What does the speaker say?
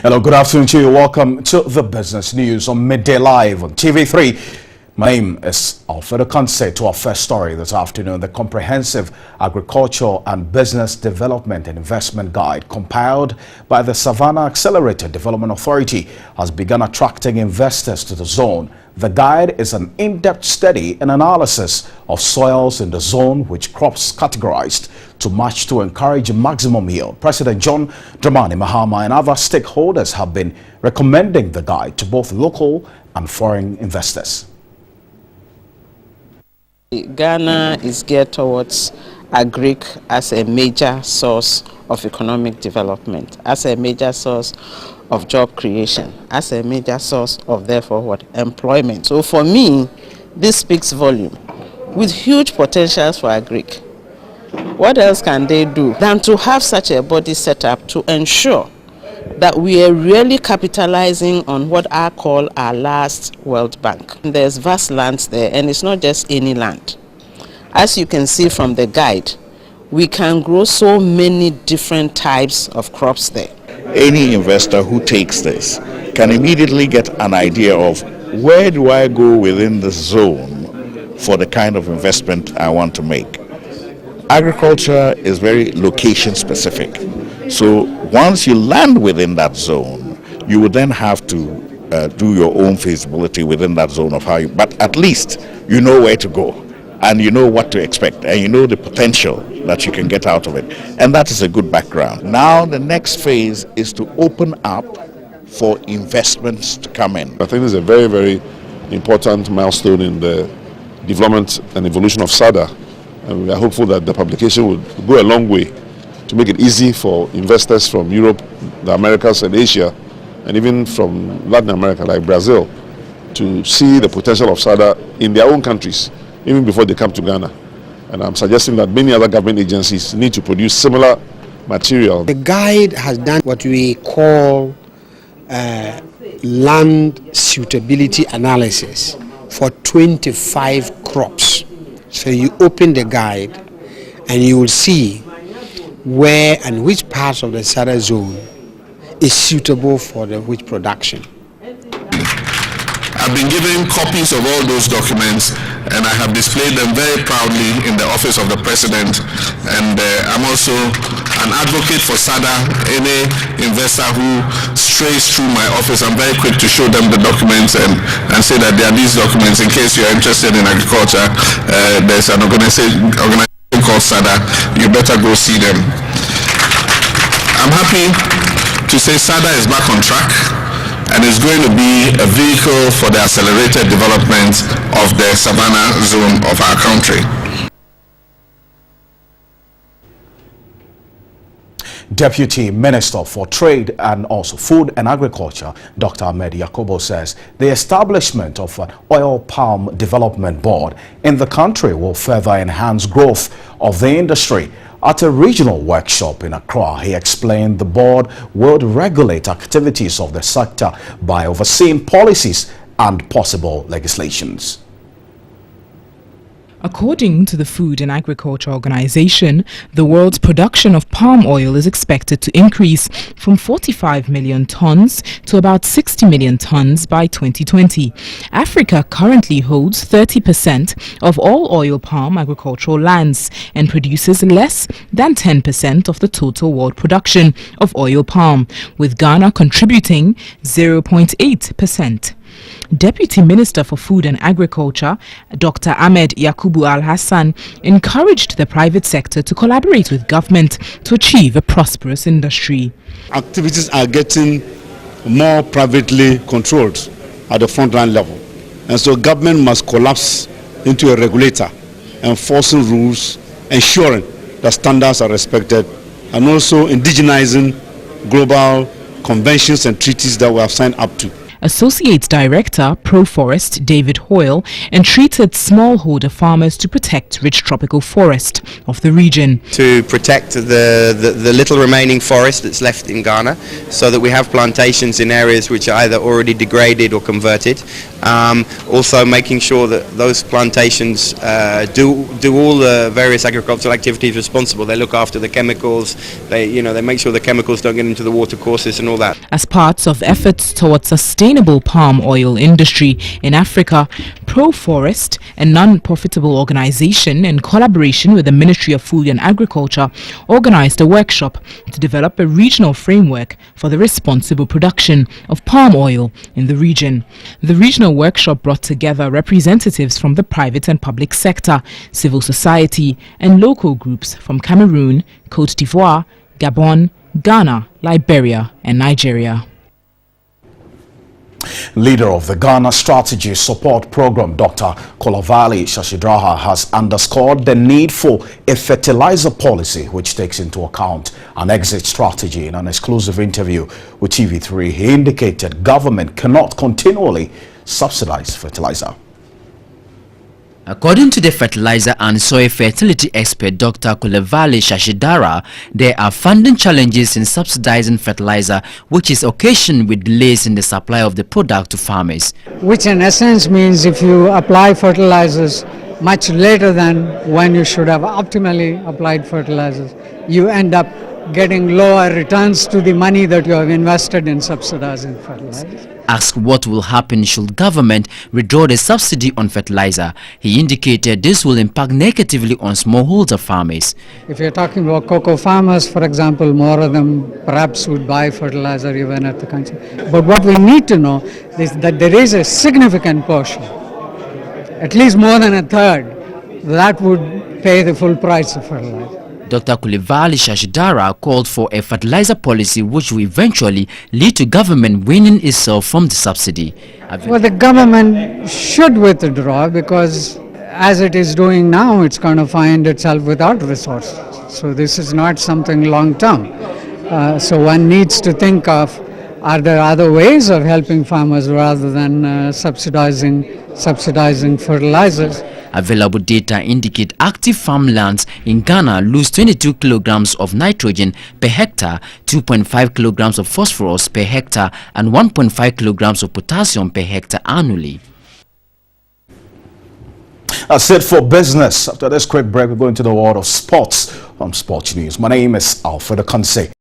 Hello, good afternoon to you. Welcome to the business news on Midday Live on TV3. My name is Alfredo Conce. To our first story this afternoon, the comprehensive agricultural and business development and investment guide compiled by the Savannah Accelerated Development Authority has begun attracting investors to the zone. The guide is an in-depth study and analysis of soils in the zone, which crops categorized to match to encourage maximum yield. President John Dramani Mahama and other stakeholders have been recommending the guide to both local and foreign investors. Ghana is geared towards agric as a major source of economic development, as a major source of job creation, as a major source of, therefore, employment. So for me, this speaks volume. With huge potentials for agric, what else can they do than to have such a body set up to ensure that we are really capitalizing on what I call our last World Bank. There's vast lands there, and it's not just any land. As you can see from the guide, we can grow so many different types of crops there. Any investor who takes this can immediately get an idea of where do I go within the zone for the kind of investment I want to make. Agriculture is very location specific. So once you land within that zone, you would then have to do your own feasibility within that zone of how you, but at least you know where to go and you know what to expect and you know the potential that you can get out of it. And that is a good background. Now the next phase is to open up for investments to come in. I think this is a very, very important milestone in the development and evolution of SADA. And we are hopeful that the publication will go a long way to make it easy for investors from Europe, the Americas and Asia, and even from Latin America like Brazil, to see the potential of SADA in their own countries, even before they come to Ghana. And I'm suggesting that many other government agencies need to produce similar material. The guide has done what we call land suitability analysis for 25 crops. So you open the guide and you will see where and which parts of the SADA zone is suitable for the wheat production. I've been given copies of all those documents and I have displayed them very proudly in the office of the President, and I'm also an advocate for SADA. Any investor who strays through my office, I'm very quick to show them the documents and say that there are these documents in case you're interested in agriculture. There's an organization called SADA, you better go see them. I'm happy to say SADA is back on track and is going to be a vehicle for the accelerated development of the Savannah zone of our country. Deputy Minister for Trade and also Food and Agriculture, Dr. Ahmed Yakubu, says the establishment of an oil palm development board in the country will further enhance growth of the industry. At a regional workshop in Accra, he explained the board would regulate activities of the sector by overseeing policies and possible legislations. According to the Food and Agriculture Organization, the world's production of palm oil is expected to increase from 45 million tons to about 60 million tons by 2020. Africa currently holds 30% of all oil palm agricultural lands and produces less than 10% of the total world production of oil palm, with Ghana contributing 0.8%. Deputy Minister for Food and Agriculture, Dr. Ahmed Yakubu Al-Hassan, encouraged the private sector to collaborate with government to achieve a prosperous industry. Activities are getting more privately controlled at the frontline level, and so government must collapse into a regulator, enforcing rules, ensuring that standards are respected, and also indigenizing global conventions and treaties that we have signed up to. Associate Director, Proforest, David Hoyle, entreated smallholder farmers to protect rich tropical forest of the region. To protect the little remaining forest that's left in Ghana, so that we have plantations in areas which are either already degraded or converted. Also making sure that those plantations do all the various agricultural activities responsible. They look after the chemicals, they make sure the chemicals don't get into the water courses and all that. As part of efforts towards sustainable palm oil industry in Africa, Proforest, a non-profitable organization in collaboration with the Ministry of Food and Agriculture, organized a workshop to develop a regional framework for the responsible production of palm oil in the region. The regional workshop brought together representatives from the private and public sector, civil society, and local groups from Cameroon, Côte d'Ivoire, Gabon, Ghana, Liberia, and Nigeria. Leader of the Ghana Strategy Support Program, Dr. Kolavali Shashidraha, has underscored the need for a fertilizer policy which takes into account an exit strategy. In an exclusive interview with TV3, he indicated government cannot continually subsidize fertilizer. According to the fertilizer and soil fertility expert Dr. Kolavali Shashidara, there are funding challenges in subsidizing fertilizer, which is occasioned with delays in the supply of the product to farmers. Which in essence means if you apply fertilizers much later than when you should have optimally applied fertilizers, you end up getting lower returns to the money that you have invested in subsidizing fertilizers. Asked what will happen should government withdraw the subsidy on fertilizer, he indicated this will impact negatively on smallholder farmers. If you're talking about cocoa farmers, for example, more of them perhaps would buy fertilizer even at the country. But what we need to know is that there is a significant portion, at least more than a third, that would pay the full price of fertilizer. Dr. Kolavali Shashidara called for a fertilizer policy which will eventually lead to government weaning itself from the subsidy. Well, the government should withdraw because as it is doing now, it's going to find itself without resources. So this is not something long term. So one needs to think of, are there other ways of helping farmers rather than subsidizing fertilizers? Available data indicate active farmlands in Ghana lose 22 kilograms of nitrogen per hectare, 2.5 kilograms of phosphorus per hectare, and 1.5 kilograms of potassium per hectare annually. That's it for business. After this quick break, we're going to the world of sports from Sports News. My name is Alfred Akanse.